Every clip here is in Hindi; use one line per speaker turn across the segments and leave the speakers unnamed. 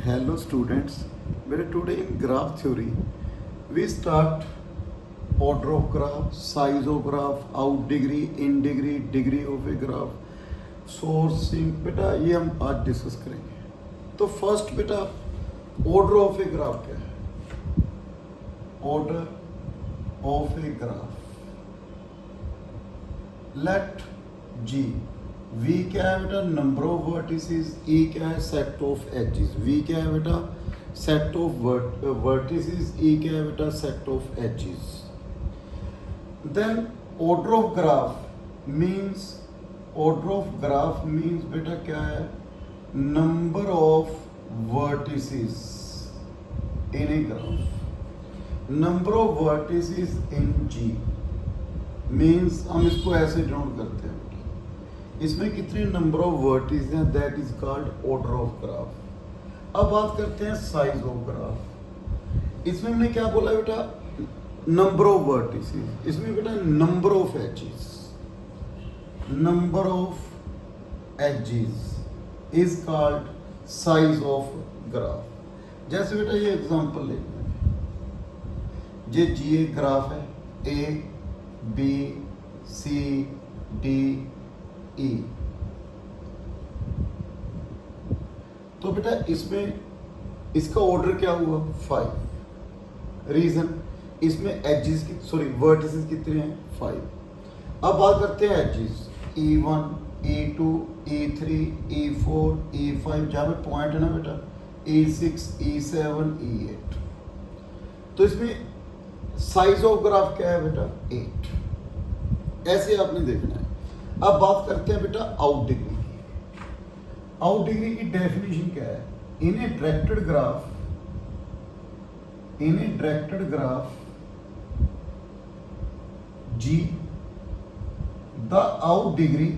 Hello students, today in graph theory we start order of graph, size of graph, out degree, in degree, degree of a graph, sourcing बेटा ये हम आज डिस्कस करेंगे। तो फर्स्ट बेटा ऑर्डर ऑफ ए ग्राफ क्या है? Order of a graph, let G V क्या है बेटा? Number of vertices. E क्या है? Set of edges. V क्या है बेटा? Set of vertices. E क्या है बेटा? Set of edges. Then order of graph means बेटा क्या है? Number of vertices in a graph. Number of vertices in G means हम इसको ऐसे डिनोट करते हैं, इसमें कितने नंबर ऑफ वर्टिस हैं, that is called order of graph. अब बात करते हैं साइज ऑफ ग्राफ। इसमें हमने क्या बोला बेटा? Number of vertices. इसमें बेटा number of edges is called size of graph. जैसे बेटा ये एग्जांपल लेते हैं, ये जी एक ग्राफ है, A B C D E। तो बेटा इसमें इसका ऑर्डर क्या हुआ? 5। रीजन इसमें एजेस की वर्टिसेस कितने हैं? 5। अब बात करते हैं edges, E1 E2 E3 E4 E5, जहां पे पॉइंट है ना बेटा E6 E7 E8। तो इसमें साइज ऑफ ग्राफ क्या है बेटा? 8। ऐसे आपने देखना है। अब बात करते हैं बेटा आउट डिग्री की। आउट डिग्री की डेफिनेशन क्या है? In a directed graph G the out degree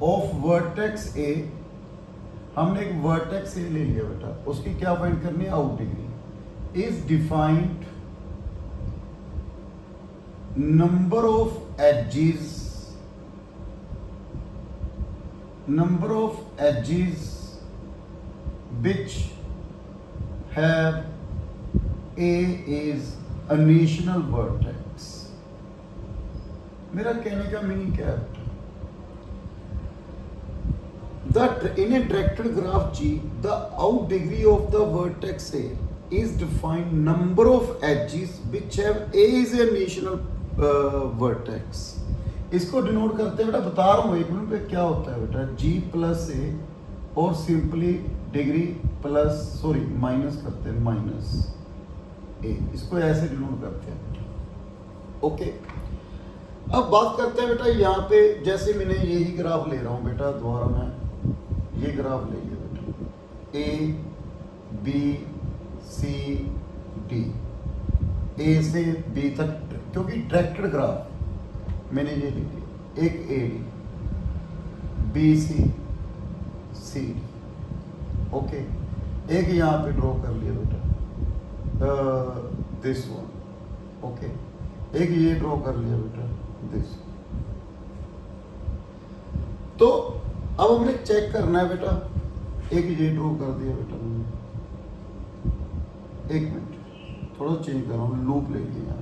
of vertex A, हमने एक वर्टेक्स A ले लिया बेटा, उसकी क्या फाइंड करनी है? Out degree is defined number of edges which have A is initial vertex। मेरा कहने का मीनिंग क्या है? That in a directed graph G, the out degree of the vertex A is defined number of edges which have A is a initial vertex. इसको डिनोट करते हैं बेटा, बता रहा हूँ एक मिनट पे क्या होता है बेटा, G प्लस ए और सिंपली डिग्री माइनस करते हैं माइनस ए, इसको ऐसे डिनोट करते हैं। ओके, अब बात करते हैं बेटा यहाँ पे, जैसे मैंने यही ग्राफ ले रहा हूँ बेटा, दोबारा मैं ये ग्राफ ले लिया बेटा, ए बी सी डी, ए से बी तक, क्योंकि डायरेक्टेड ग्राफ मैंने ये ले लिया, एक A D B C C D. Okay, एक यहाँ पे ड्रॉ कर लिया बेटा, दिस वन। ओके, एक ये ड्रॉ कर लिया बेटा, दिस। तो अब हमने चेक करना है बेटा, एक ये ड्रॉ कर दिया बेटा मैंने, एक मिनट थोड़ा चेंज कर रहा हूँ, लूप ले लिया यहाँ पे।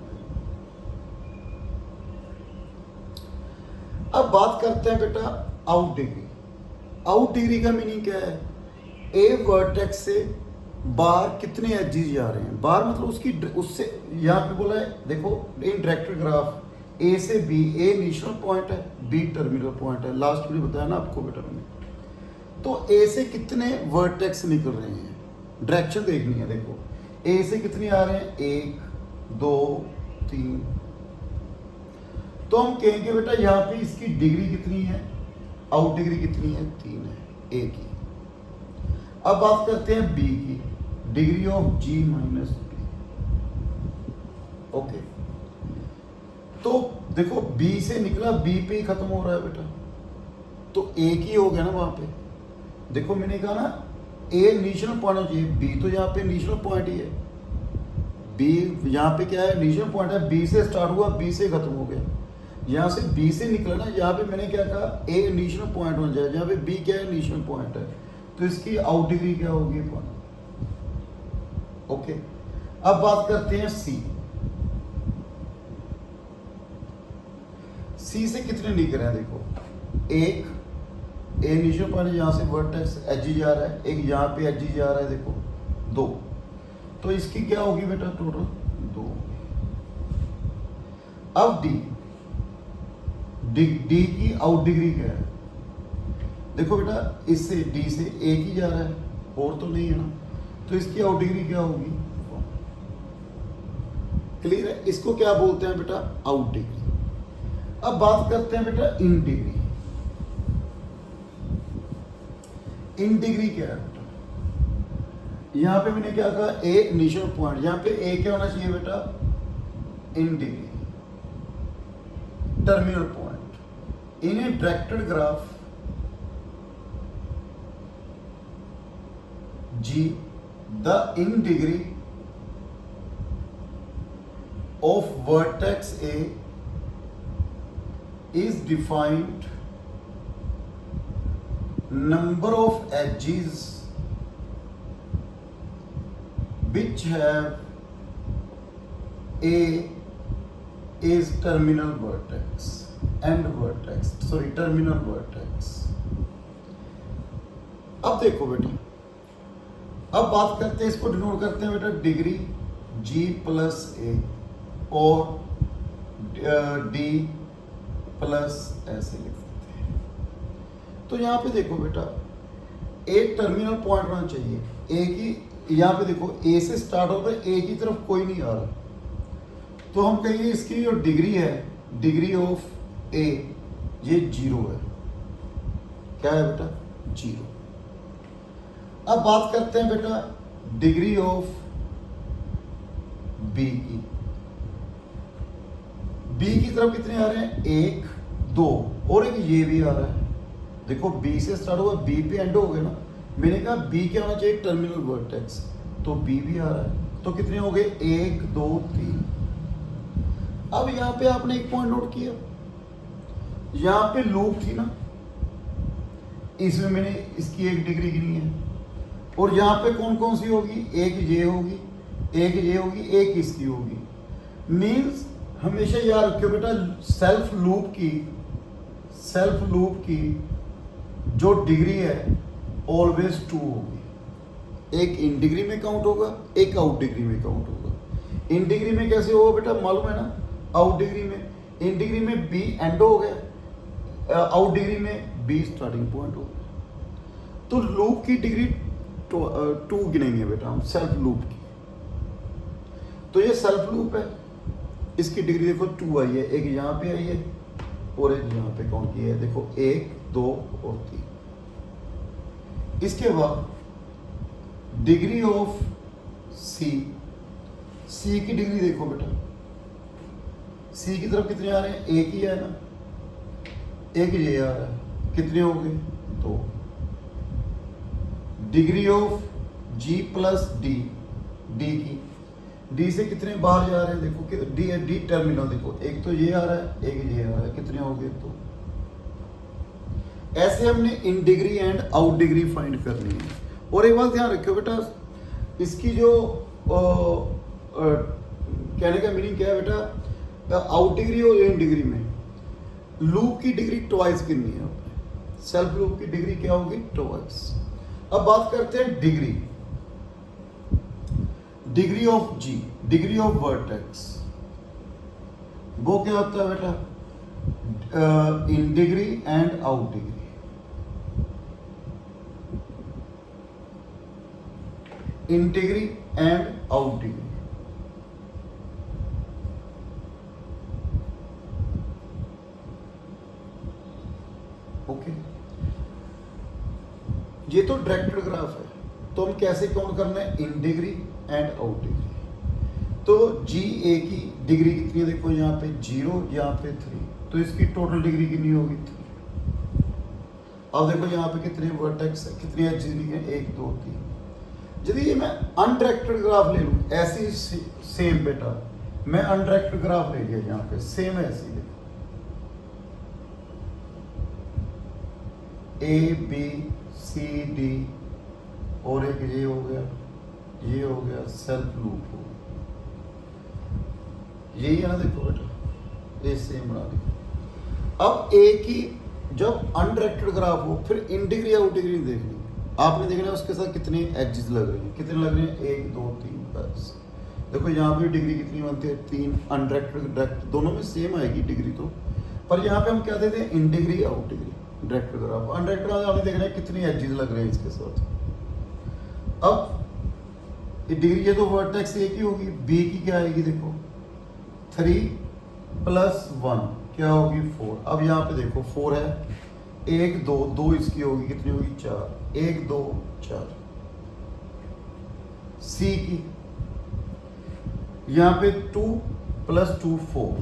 अब बात करते हैं बेटा आउट डिग्री। आउट डिग्री का मीनिंग क्या है? ए वर्टेक्स से बाहर कितने एजेस जा रहे हैं? बाहर मतलब उससे यहाँ पे बोला है, देखो इन डायरेक्टेड ग्राफ ए से बी, ए इनिशियल पॉइंट है, बी टर्मिनल पॉइंट है, लास्ट में बताया ना आपको बेटा मैंने। तो ए से कितने वर्टेक्स निकल रहे हैं, डायरेक्शन देखनी है। देखो ए से कितने आ रहे हैं? 1 2 3। तो हम कहेंगे बेटा यहाँ पे इसकी डिग्री कितनी है? आउट डिग्री कितनी है? 3 है ए की। अब बात करते हैं बी की, degree of G minus B. Okay, तो देखो बी से निकला, बी पे ही खत्म हो रहा है बेटा, तो एक ही हो गया ना वहां पे। देखो मैंने कहा ना ए इनिशियल पॉइंट होना चाहिए, बी तो यहाँ पे इनिशियल पॉइंट ही है, बी यहाँ पे क्या है? इनिशियल पॉइंट है, बी से स्टार्ट हुआ, बी से खत्म हो गया। यहाँ से बी से निकला ना, यहाँ पे मैंने क्या कहा? ए इनिशियल पॉइंट होना चाहिए, जहाँ पे बी क्या है? इनिशियल पॉइंट है। तो इसकी आउट डिग्री क्या होगी 1। ओके, अब बात करते हैं सी। सी से कितने निकल हैं देखो, एक ए इनिशियल पॉइंट यहां से वर्टेक्स एज जा रहा है, एक यहां पे एज जा रहा है देखो 2, तो इसकी क्या होगी बेटा टोटल 2। अब डी की आउट डिग्री क्या है, देखो बेटा इससे डी से एक ही जा रहा है और तो नहीं है ना, तो इसकी आउट डिग्री क्या होगी 1। क्लियर है, इसको क्या बोलते हैं बेटा आउट डिग्री। अब बात करते हैं बेटा इन डिग्री। इन डिग्री क्या है बेटा, यहां पे मैंने क्या कहा ए इनिशियल पॉइंट, यहां पे ए क्या होना चाहिए बेटा in degree, terminal point. In a directed graph G, the in degree of vertex A is defined number of edges which have A is terminal vertex and vertex, sorry terminal vertex। अब देखो बेटा, अब बात करते हैं, इसको डिनोट करते हैं बेटा डिग्री G प्लस ए और D प्लस ऐसे लिख सकते हैं। तो यहाँ पे देखो बेटा एक टर्मिनल पॉइंट होना चाहिए, ए की यहाँ पे देखो ए से स्टार्ट होता है, ए की तरफ कोई नहीं आ रहा, तो हम कहेंगे इसकी जो डिग्री है, डिग्री ऑफ ए ये 0 है। क्या है बेटा 0। अब बात करते हैं बेटा डिग्री ऑफ बी की। बी की तरफ कितने आ रहे हैं 1 2 और एक ये भी आ रहा है, देखो बी से स्टार्ट हुआ बी पे एंड हो गया ना, मैंने कहा बी क्या होना चाहिए टर्मिनल वर्टेक्स, तो बी भी आ रहा है, तो कितने हो गए 1 2 3। अब यहां पे आपने एक पॉइंट नोट किया, यहां पे लूप थी ना, इसमें मैंने इसकी एक डिग्री गिनी है, और यहां पे कौन कौन सी होगी, एक ये होगी, एक ये होगी, एक इसकी होगी। मींस हमेशा याद रखियो बेटा सेल्फ लूप की जो डिग्री है ऑलवेज 2 होगी। एक इन डिग्री में काउंट होगा, एक आउट डिग्री में काउंट होगा। इन डिग्री में कैसे होगा बेटा मालूम है ना, आउट डिग्री में, इन डिग्री में बी एंड हो गया, आउट डिग्री में बी स्टार्टिंग पॉइंट हो गया। तो लूप की डिग्री 2 गिनेंगे बेटा हम, सेल्फ लूप की। तो ये सेल्फ लूप है, इसकी डिग्री देखो 2 आई है, एक यहाँ पे आई है और एक यहाँ पे काउंट की है, देखो 1 2 और 3। इसके बाद डिग्री ऑफ सी की डिग्री देखो बेटा, सी की तरफ कितने आ रहे हैं, एक ही है ना, एक ये आ रहा है, कितने हो गए 2। Degree of G plus D की, डी से कितने बाहर जा रहे हैं देखो, डी टर्मिनल देखो, एक तो ये आ रहा है, एक ये आ रहा है, कितने हो गए 2। ऐसे हमने in degree and out degree find करनी है। और एक बात ध्यान रखियो बेटा, इसकी जो कहने का मीनिंग क्या है बेटा, आउट डिग्री और इन डिग्री में लूप की डिग्री ट्वाइस गिननी है, सेल्फ लूप की डिग्री क्या होगी ट्वाइस। अब बात करते हैं degree of G, degree of vertex, वो क्या होता है बेटा in degree and out degree. In degree and out degree. Okay, ये तो डायरेक्टेड ग्राफ है, तो हम कैसे काउंट करना है in degree and out degree. तो जी ए की डिग्री कितनी है देखो, यहाँ पे 0 यहाँ पे 3, तो इसकी टोटल डिग्री कितनी होगी 3। अब देखो यहाँ पे कितने वर्टेक्स है, कितनी एजेस है 1 2 3। यदि ये मैं अनडायरेक्टेड ग्राफ ले लूँ ऐसी सेम बेटा, मैं अनडायरेक्टेड ग्राफ ले लिया यहाँ पे सेम है ऐसी, A B C D और एक ये हो गया, ये हो गया, सेल्फ लूप हो गया। यही है ना, देखो बेटा ये सेम बना दिया। अब एक ही जब अनडायरेक्टेड ग्राफ हो फिर इन डिग्री आउट डिग्री देखनी, आपने देखना है उसके साथ कितने एजेस लग रहे हैं, कितने लग रहे हैं, 1 2 3 बस। देखो यहाँ पे डिग्री कितनी बनती है, 3। अनडायरेक्टेड डायरेक्ट दोनों में सेम आएगी डिग्री तो, पर यहाँ पे हम क्या देते हैं, in degree out degree. Directed graph undirected आपने देखना है कितने एजेस लग रहे हैं इसके साथ। अब ये डिग्री, ये तो वर्टेक्स एक ही होगी, बी की क्या आएगी, देखो 3 + 1 क्या होगी, 4। अब यहाँ पे देखो 4 है, 1 2 2 इसकी होगी, कितनी होगी, 4। 1 2 4। सी की यहाँ पे 2 + 2 4।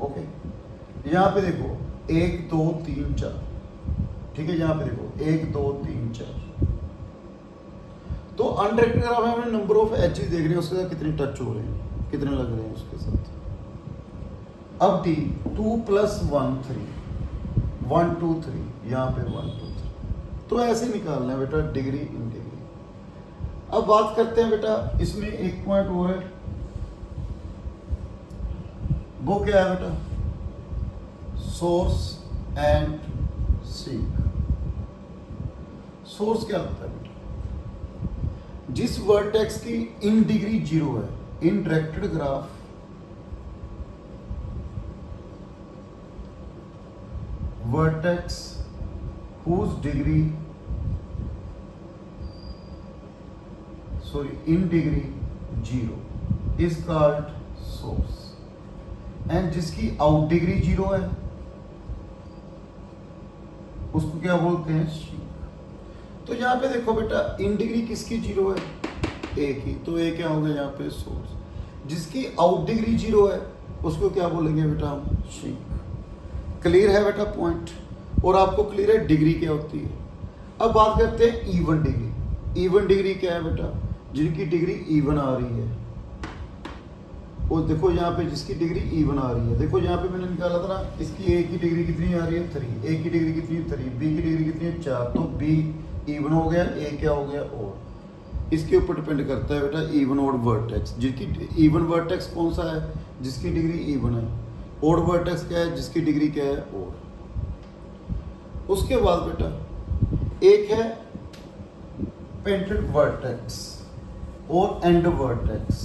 ओके, यहाँ पे देखो 1 2 3 4। ठीक है, यहाँ पे देखो 1 2 3 4। तो अनडायरेक्टेड ग्राफ में हमें नंबर ऑफ एजेस देख रहे हैं, उसके साथ कितने टच हो रहे हैं, कितने लग रहे हैं उसके साथ। अब डी 2 + 1 3, 1 2 3, यहाँ पे 1 2 3। तो ऐसे निकालना है बेटा डिग्री इन डिग्री। अब बात करते हैं बेटा, इसमें एक पॉइंट वो है, वो क्या है बेटा, सोर्स एंड सीक। सोर्स क्या होता है बेटा, जिस वर्टेक्स की इन डिग्री 0 है, in directed graph vertex whose degree in degree 0 is called source, and जिसकी आउट डिग्री 0 है उसको क्या बोलते हैं, शीक। तो यहाँ पे देखो बेटा इन डिग्री किसकी 0 है, ए की, तो ए क्या होगा यहाँ पे, सोर्स। जिसकी आउट डिग्री 0 है उसको क्या बोलेंगे बेटा हम, शीक। क्लियर है बेटा पॉइंट, और आपको क्लियर है डिग्री क्या होती है। अब बात करते हैं इवन डिग्री। इवन डिग्री क्या है बेटा, जिनकी डिग्री इवन आ रही है। और देखो यहाँ पे जिसकी डिग्री इवन आ रही है, देखो यहाँ पे मैंने निकाला था ना, इसकी ए की डिग्री कितनी आ रही है, 3। ए की डिग्री कितनी है, 3। बी की डिग्री कितनी है, 4। तो बी इवन हो गया, ए क्या हो गया, और। इसके ऊपर डिपेंड करता है बेटा इवन और वर्टेक्स। जिसकी इवन वर्टेक्स कौन सा है, जिसकी डिग्री इवन है। ओड वर्टेक्स क्या है, जिसकी डिग्री क्या है, ओड। उसके बाद बेटा एक है पेंटेड वर्टेक्स और एंड वर्टेक्स।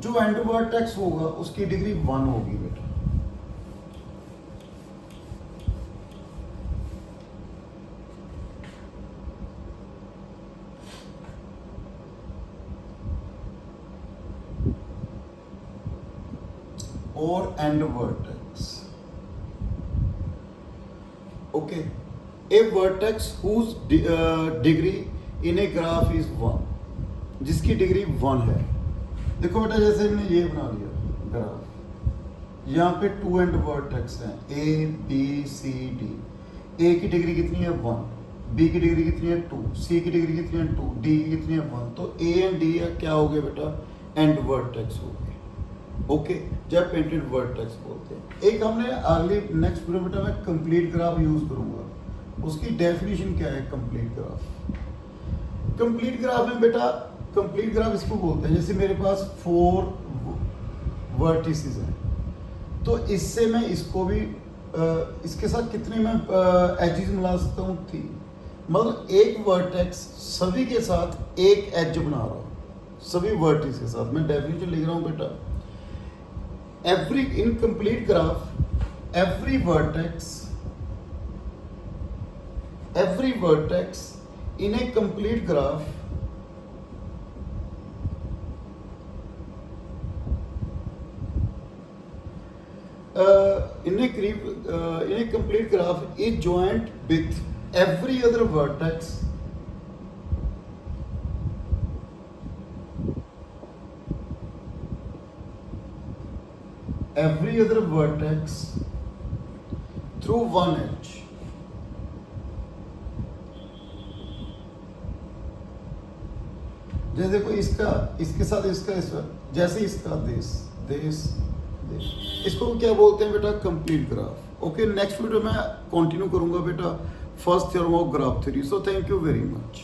जो एंड वर्टेक्स होगा उसकी डिग्री 1 होगी बेटा। और end vertex, okay. A vertex whose degree in a graph is 1, जिसकी डिग्री 1 है। देखो बेटा जैसे हमने ये बना लिया ग्राफ, यहाँ पे 2 एंड वर्टेक्स हैं, ए बी सी डी। ए की डिग्री कितनी है, 1। बी की डिग्री कितनी है, 2। सी की डिग्री कितनी है, 2। डी की कितनी है, 1। तो ए एंड डी क्या हो गया बेटा, एंड वर्टेक्स हो गए। ओके, जब पेंटेड वर्टेक्स बोलते हैं। एक हमने अगली नेक्स्ट वीडियो बेटा मैं कंप्लीट ग्राफ यूज करूंगा। उसकी डेफिनेशन क्या है कंप्लीट ग्राफ। कंप्लीट ग्राफ में बेटा, कंप्लीट ग्राफ इसको बोलते हैं, जैसे मेरे पास 4 वर्टिसेस हैं, तो इससे मैं इसको भी इसके साथ कितने मैं एजेस मिला सकता हूँ, 3। मतलब एक वर्टेक्स सभी के साथ एक एज बना रहा हूँ, सभी वर्टिस के साथ। मैं डेफिनेशन लिख रहा हूँ बेटा, every in complete graph every vertex in a complete graph in a complete graph is joined with every other vertex through one edge. जैसे देखो इसका इसके साथ इसका जैसे इसका दिस इसको क्या बोलते हैं बेटा, complete graph. Okay, next video में कंटिन्यू करूंगा बेटा first theorem of graph theory. So thank you very much.